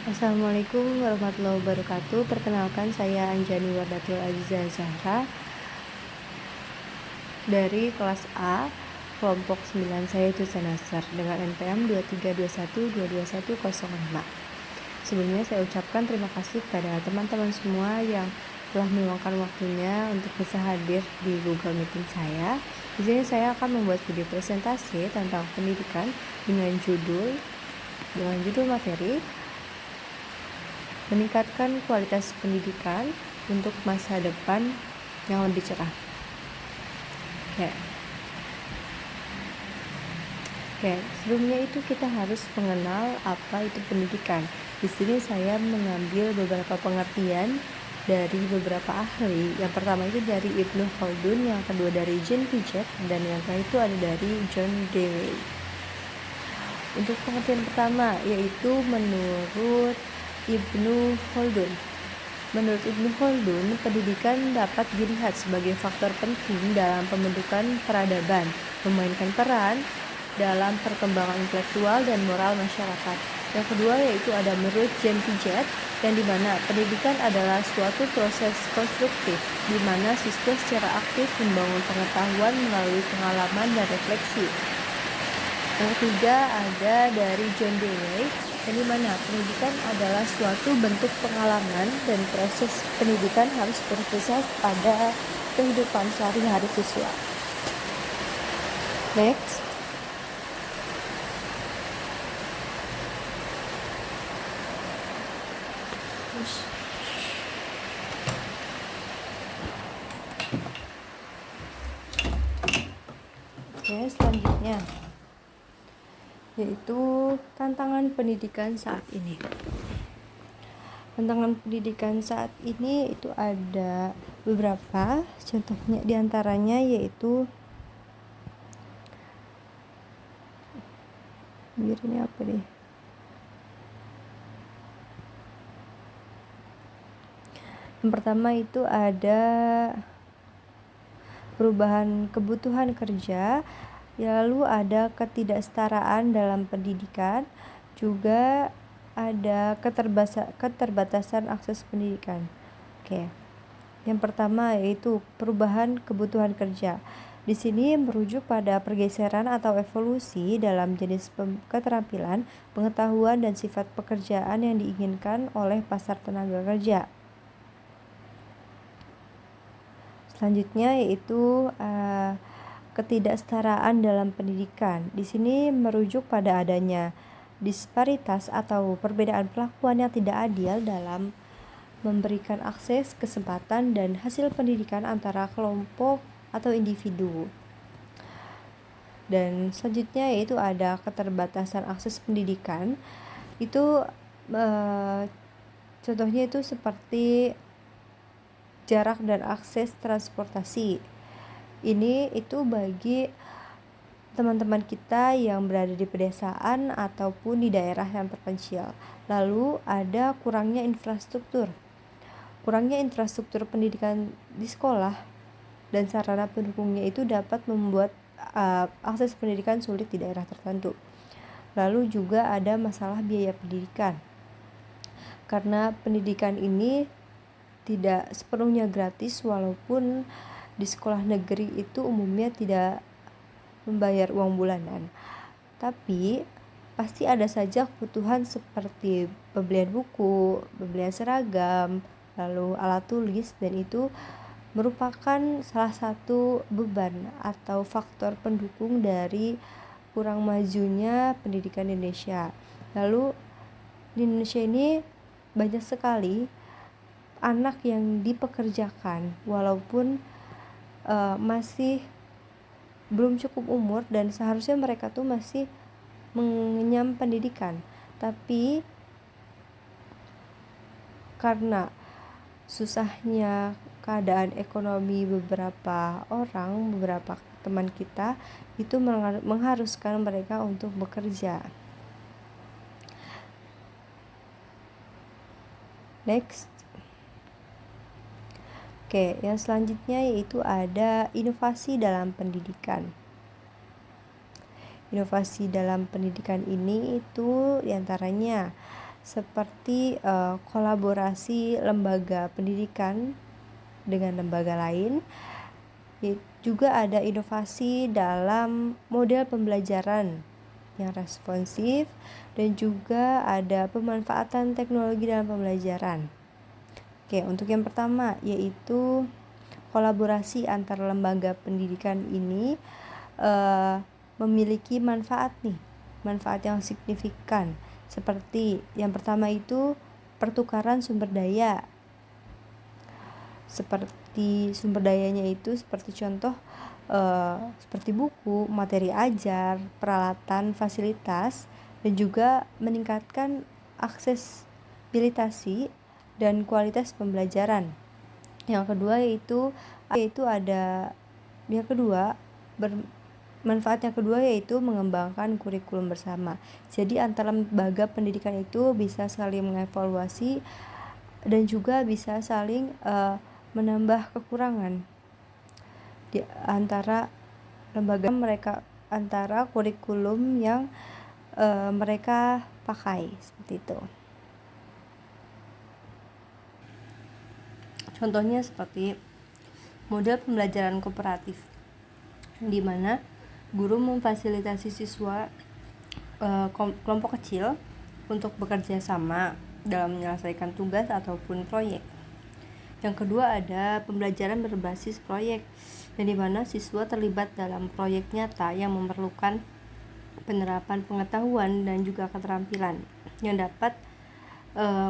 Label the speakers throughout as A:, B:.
A: Assalamualaikum warahmatullahi wabarakatuh. Perkenalkan, saya Anjani Wardatul Azizah Zahra dari kelas A, kelompok 9. Saya itu Senasar dengan NPM 2321222105. Sebelumnya saya ucapkan terima kasih kepada teman-teman semua yang telah meluangkan waktunya untuk bisa hadir di Google Meeting saya. Di sini saya akan membuat video presentasi tentang pendidikan dengan judul materi meningkatkan kualitas pendidikan untuk masa depan yang lebih cerah. Oke, sebelumnya itu kita harus mengenal apa itu pendidikan. Di sini saya mengambil beberapa pengertian dari beberapa ahli. Yang pertama itu dari Ibnu Khaldun, yang kedua dari Jean Piaget, dan yang terakhir itu ada dari John Dewey. Untuk pengertian pertama yaitu menurut Ibnu Khaldun. Menurut Ibnu Khaldun, pendidikan dapat dilihat sebagai faktor penting dalam pembentukan peradaban, memainkan peran dalam perkembangan intelektual dan moral masyarakat. Yang kedua yaitu ada menurut Jean Piaget, yang dimana pendidikan adalah suatu proses konstruktif, di mana siswa secara aktif membangun pengetahuan melalui pengalaman dan refleksi. Yang ketiga ada dari John Dewey, yang dimana pendidikan adalah suatu bentuk pengalaman dan proses pendidikan harus berpusat pada kehidupan sehari-hari siswa. Next. Oke, selanjutnya yaitu tantangan pendidikan saat ini. Tantangan pendidikan saat ini itu ada beberapa, contohnya diantaranya yaitu yang pertama itu ada perubahan kebutuhan kerja, lalu ada ketidaksetaraan dalam pendidikan, juga ada keterbatasan akses pendidikan. Oke. Yang pertama yaitu perubahan kebutuhan kerja. Di sini merujuk pada pergeseran atau evolusi dalam jenis keterampilan, pengetahuan, dan sifat pekerjaan yang diinginkan oleh pasar tenaga kerja. Selanjutnya yaitu ketidaksetaraan dalam pendidikan. Di sini merujuk pada adanya disparitas atau perbedaan perlakuan yang tidak adil dalam memberikan akses, kesempatan, dan hasil pendidikan antara kelompok atau individu. Dan selanjutnya yaitu ada keterbatasan akses pendidikan. Itu contohnya itu seperti jarak dan akses transportasi. Ini itu bagi teman-teman kita yang berada di pedesaan ataupun di daerah yang terpencil. Lalu ada kurangnya infrastruktur. Kurangnya infrastruktur pendidikan di sekolah dan sarana pendukungnya itu dapat membuat akses pendidikan sulit di daerah tertentu. Lalu juga ada masalah biaya pendidikan. Karena pendidikan ini tidak sepenuhnya gratis, walaupun di sekolah negeri itu umumnya tidak membayar uang bulanan. Tapi pasti ada saja kebutuhan seperti pembelian buku, pembelian seragam, lalu alat tulis, dan itu merupakan salah satu beban atau faktor pendukung dari kurang majunya pendidikan di Indonesia. Lalu di Indonesia ini banyak sekali anak yang dipekerjakan walaupun masih belum cukup umur dan seharusnya mereka tuh masih mengenyam pendidikan, tapi karena susahnya keadaan ekonomi beberapa teman kita itu mengharuskan mereka untuk bekerja. Next. Oke, yang selanjutnya yaitu ada inovasi dalam pendidikan. Inovasi dalam pendidikan ini itu diantaranya seperti kolaborasi lembaga pendidikan dengan lembaga lain. Juga ada inovasi dalam model pembelajaran yang responsif, dan juga ada pemanfaatan teknologi dalam pembelajaran. Oke, untuk yang pertama yaitu kolaborasi antar lembaga pendidikan ini memiliki manfaat yang signifikan. Seperti yang pertama itu pertukaran sumber daya. Seperti sumber dayanya itu seperti contoh seperti buku, materi ajar, peralatan, fasilitas, dan juga meningkatkan aksesibilitas dan kualitas pembelajaran. Yang kedua yaitu manfaat yang kedua yaitu mengembangkan kurikulum bersama. Jadi antara lembaga pendidikan itu bisa saling mengevaluasi dan juga bisa saling menambah kekurangan di antara lembaga antara kurikulum yang mereka pakai, seperti itu. Contohnya seperti model pembelajaran kooperatif, di mana guru memfasilitasi siswa kelompok kecil untuk bekerja sama dalam menyelesaikan tugas ataupun proyek. Yang kedua ada pembelajaran berbasis proyek, yang dimana siswa terlibat dalam proyek nyata yang memerlukan penerapan pengetahuan dan juga keterampilan yang dapat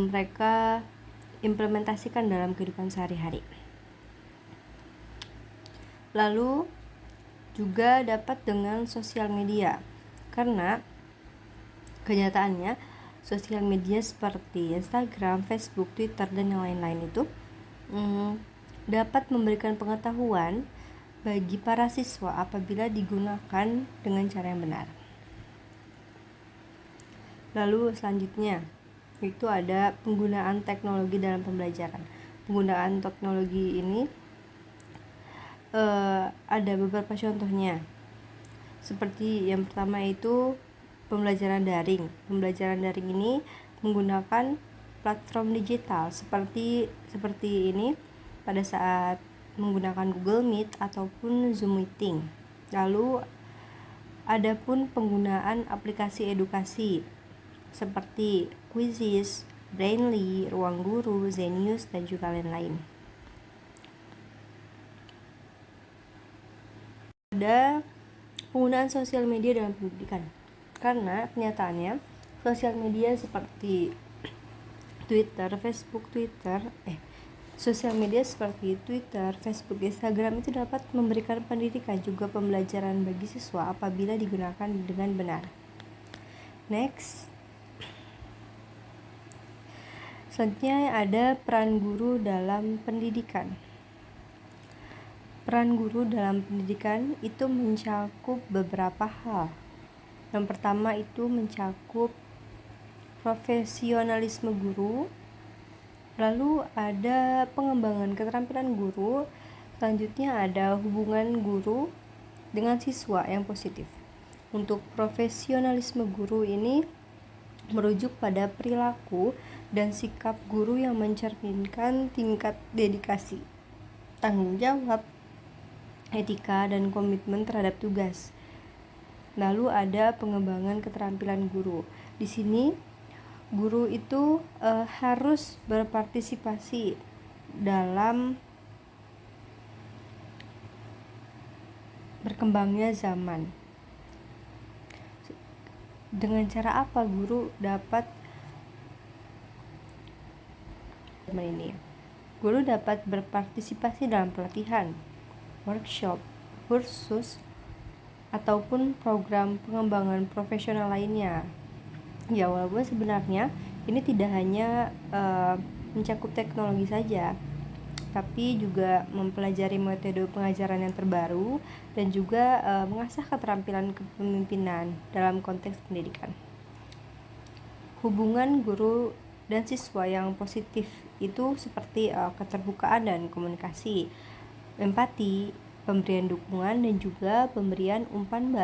A: mereka implementasikan dalam kehidupan sehari-hari. Lalu juga dapat dengan sosial media, karena kenyataannya sosial media seperti Instagram, Facebook, Twitter, dan yang lain-lain itu dapat memberikan pengetahuan bagi para siswa apabila digunakan dengan cara yang benar. Lalu selanjutnya itu ada penggunaan teknologi dalam pembelajaran. Penggunaan teknologi ini ada beberapa contohnya. Seperti yang pertama itu pembelajaran daring. Pembelajaran daring ini menggunakan platform digital seperti ini pada saat menggunakan Google Meet ataupun Zoom Meeting. Lalu ada pun penggunaan aplikasi edukasi seperti Quizizz, Brainly, Ruang Guru, Zenius, dan juga lain-lain. Ada penggunaan sosial media dalam pendidikan, karena kenyataannya sosial media seperti sosial media seperti Twitter, Facebook, Instagram itu dapat memberikan pendidikan juga pembelajaran bagi siswa apabila digunakan dengan benar. Next, selanjutnya ada peran guru dalam pendidikan. Peran guru dalam pendidikan itu mencakup beberapa hal. Yang pertama itu mencakup profesionalisme guru, lalu ada pengembangan keterampilan guru, selanjutnya ada hubungan guru dengan siswa yang positif. Untuk profesionalisme guru ini merujuk pada perilaku dan sikap guru yang mencerminkan tingkat dedikasi, tanggung jawab, etika, dan komitmen terhadap tugas. Lalu ada pengembangan keterampilan guru. Di sini guru itu harus berpartisipasi dalam berkembangnya zaman. Dengan cara apa guru dapat ini? Guru dapat berpartisipasi dalam pelatihan, workshop, kursus, ataupun program pengembangan profesional lainnya. Ya, walaupun sebenarnya ini tidak hanya mencakup teknologi saja, tapi juga mempelajari metode pengajaran yang terbaru dan juga mengasah keterampilan kepemimpinan dalam konteks pendidikan. Hubungan guru dan siswa yang positif itu seperti keterbukaan dan komunikasi, empati, pemberian dukungan, dan juga pemberian umpan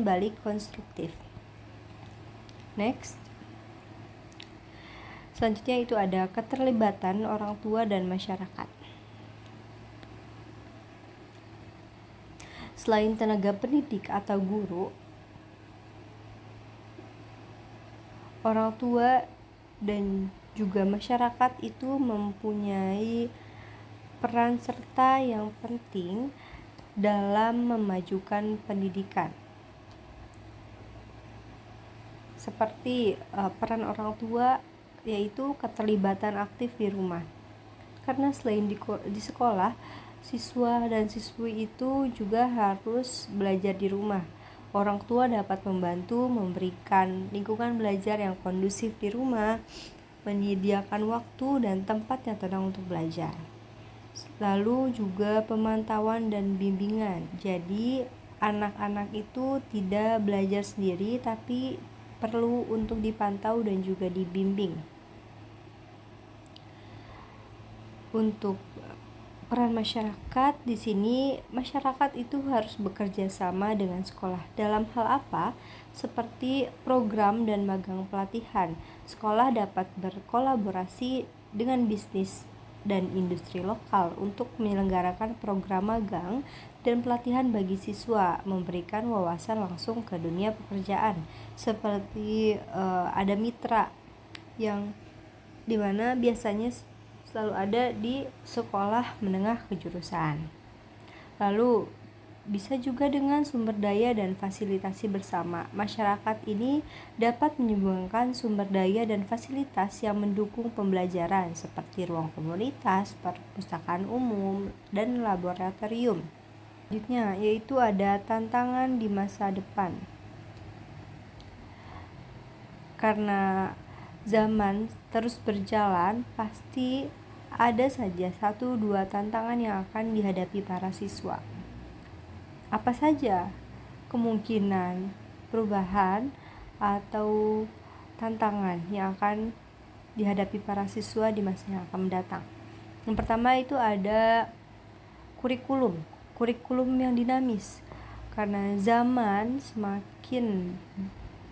A: balik konstruktif. Next, Selanjutnya itu ada keterlibatan orang tua dan masyarakat. Selain tenaga pendidik atau guru, orang tua dan juga masyarakat itu mempunyai peran serta yang penting dalam memajukan pendidikan. Seperti peran orang tua yaitu keterlibatan aktif di rumah. Karena selain di sekolah, siswa dan siswi itu juga harus belajar di rumah. Orang tua dapat membantu memberikan lingkungan belajar yang kondusif di rumah, menyediakan waktu dan tempat yang tenang untuk belajar. Lalu juga pemantauan dan bimbingan. Jadi anak-anak itu tidak belajar sendiri, tapi perlu untuk dipantau dan juga dibimbing. Untuk peran masyarakat di sini, masyarakat itu harus bekerja sama dengan sekolah. Dalam hal apa? Seperti program dan magang pelatihan. Sekolah dapat berkolaborasi dengan bisnis dan industri lokal untuk menyelenggarakan program magang dan pelatihan bagi siswa, memberikan wawasan langsung ke dunia pekerjaan. Seperti ada mitra yang dimana biasanya selalu ada di sekolah menengah kejurusan. Lalu bisa juga dengan sumber daya dan fasilitasi bersama. Masyarakat ini dapat menyumbangkan sumber daya dan fasilitas yang mendukung pembelajaran seperti ruang komunitas, perpustakaan umum, dan laboratorium. Selanjutnya yaitu ada tantangan di masa depan. Karena zaman terus berjalan, pasti ada saja 1-2 tantangan yang akan dihadapi para siswa. Apa saja kemungkinan perubahan atau tantangan yang akan dihadapi para siswa di masa yang akan mendatang? Yang pertama itu ada kurikulum yang dinamis. Karena zaman semakin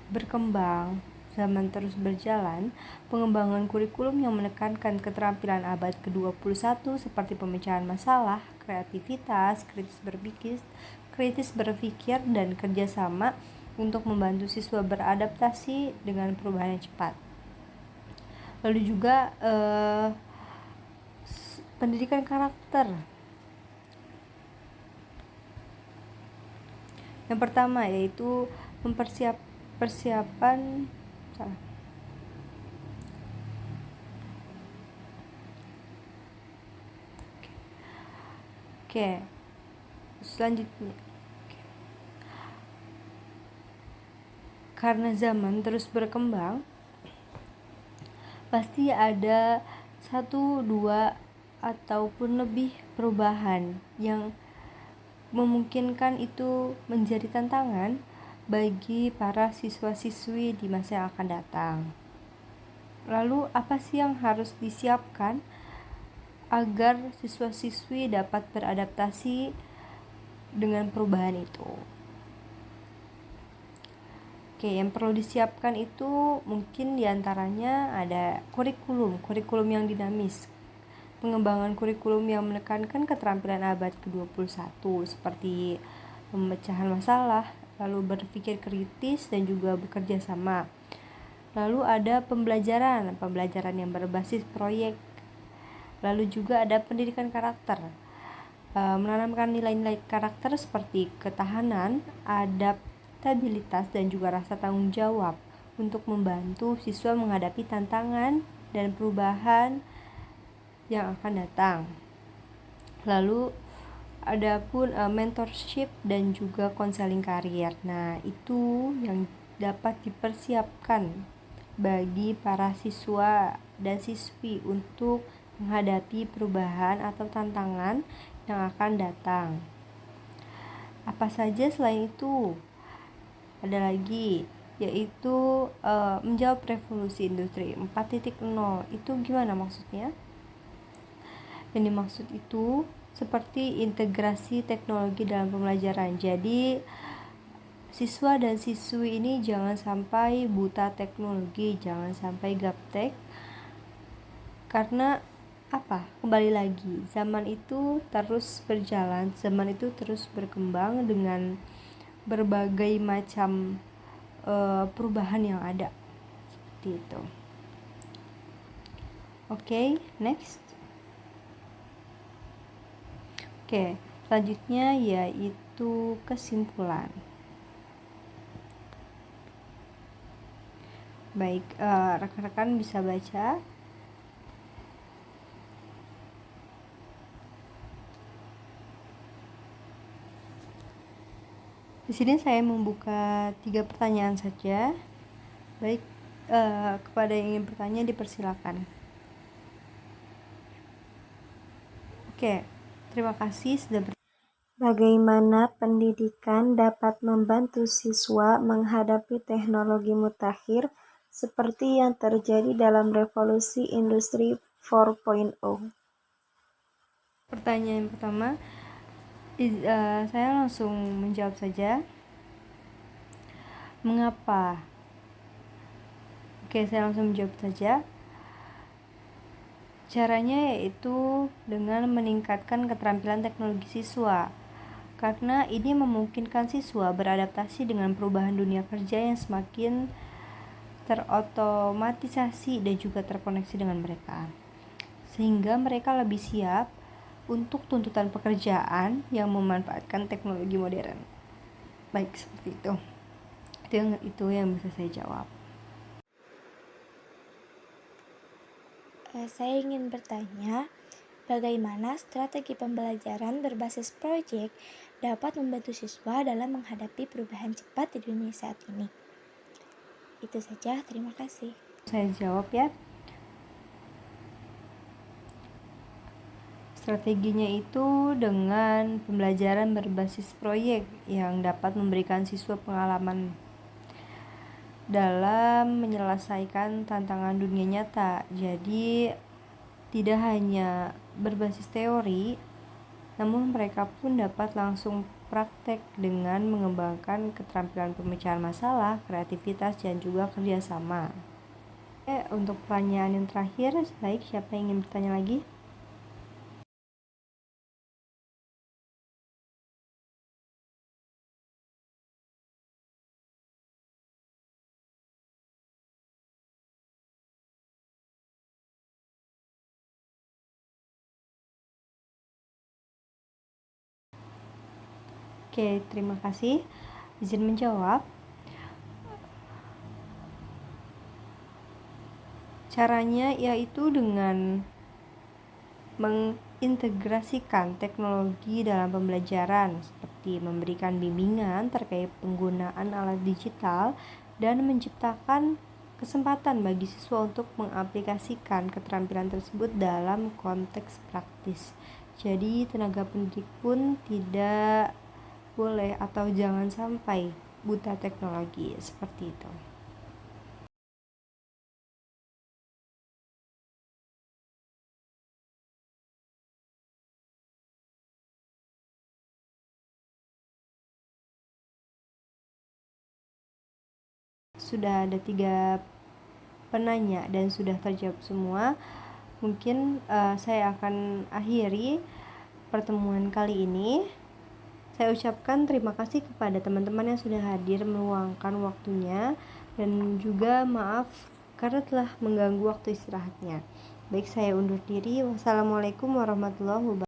A: berkembang, zaman terus berjalan, pengembangan kurikulum yang menekankan keterampilan abad ke-21 seperti pemecahan masalah, kreativitas, kritis berpikir dan kerjasama untuk membantu siswa beradaptasi dengan perubahan yang cepat. Lalu juga pendidikan karakter. Yang pertama yaitu persiapan selanjutnya. Karena zaman terus berkembang, pasti ada 1-2 ataupun lebih perubahan yang memungkinkan itu menjadi tantangan bagi para siswa-siswi di masa yang akan datang. Lalu apa sih yang harus disiapkan agar siswa-siswi dapat beradaptasi dengan perubahan itu? Yang perlu disiapkan itu mungkin diantaranya ada kurikulum yang dinamis. Pengembangan kurikulum yang menekankan keterampilan abad ke-21 seperti pemecahan masalah, lalu berpikir kritis dan juga bekerja sama. Lalu ada pembelajaran yang berbasis proyek. Lalu juga ada pendidikan karakter, menanamkan nilai-nilai karakter seperti ketahanan, adaptabilitas dan juga rasa tanggung jawab untuk membantu siswa menghadapi tantangan dan perubahan yang akan datang. Lalu ada pun mentorship dan juga konseling karir. Nah, itu yang dapat dipersiapkan bagi para siswa dan siswi untuk menghadapi perubahan atau tantangan yang akan datang. Apa saja selain itu? Ada lagi yaitu menjawab revolusi industri 4.0. Itu gimana maksudnya? Yang dimaksud itu seperti integrasi teknologi dalam pembelajaran. Jadi siswa dan siswi ini jangan sampai buta teknologi, jangan sampai gaptek, Karena apa? Kembali lagi, zaman itu terus berjalan, zaman itu terus berkembang dengan berbagai macam perubahan yang ada seperti itu. Oke, next. Oke, selanjutnya yaitu kesimpulan. Baik, rekan-rekan bisa baca. Di sini saya membuka 3 pertanyaan saja. Baik, kepada yang ingin bertanya dipersilakan. Oke, terima kasih sudah
B: Bagaimana pendidikan dapat membantu siswa menghadapi teknologi mutakhir seperti yang terjadi dalam revolusi industri 4.0?
A: Pertanyaan pertama, saya langsung menjawab saja. Mengapa? Oke, saya langsung menjawab saja. Caranya yaitu dengan meningkatkan keterampilan teknologi siswa, karena ini memungkinkan siswa beradaptasi dengan perubahan dunia kerja yang semakin terotomatisasi dan juga terkoneksi dengan mereka, sehingga mereka lebih siap untuk tuntutan pekerjaan yang memanfaatkan teknologi modern. Baik, seperti itu. Itu yang bisa saya jawab.
C: Saya ingin bertanya, bagaimana strategi pembelajaran berbasis proyek dapat membantu siswa dalam menghadapi perubahan cepat di dunia saat ini? Itu saja, terima kasih.
A: Saya jawab ya. Strateginya itu dengan pembelajaran berbasis proyek yang dapat memberikan siswa pengalaman dalam menyelesaikan tantangan dunia nyata. Jadi tidak hanya berbasis teori, namun mereka pun dapat langsung praktek dengan mengembangkan keterampilan pemecahan masalah, kreativitas, dan juga kerjasama. Untuk pertanyaan yang terakhir, baik, siapa yang ingin bertanya lagi? Oke, terima kasih. Izin menjawab. Caranya yaitu dengan mengintegrasikan teknologi dalam pembelajaran, seperti memberikan bimbingan terkait penggunaan alat digital dan menciptakan kesempatan bagi siswa untuk mengaplikasikan keterampilan tersebut dalam konteks praktis. Jadi tenaga pendidik pun tidak boleh atau jangan sampai buta teknologi seperti itu. Sudah ada 3 penanya dan sudah terjawab semua. Mungkin saya akan akhiri pertemuan kali ini. Saya ucapkan terima kasih kepada teman-teman yang sudah hadir meluangkan waktunya, dan juga maaf karena telah mengganggu waktu istirahatnya. Baik, saya undur diri. Wassalamualaikum warahmatullahi wabarakatuh.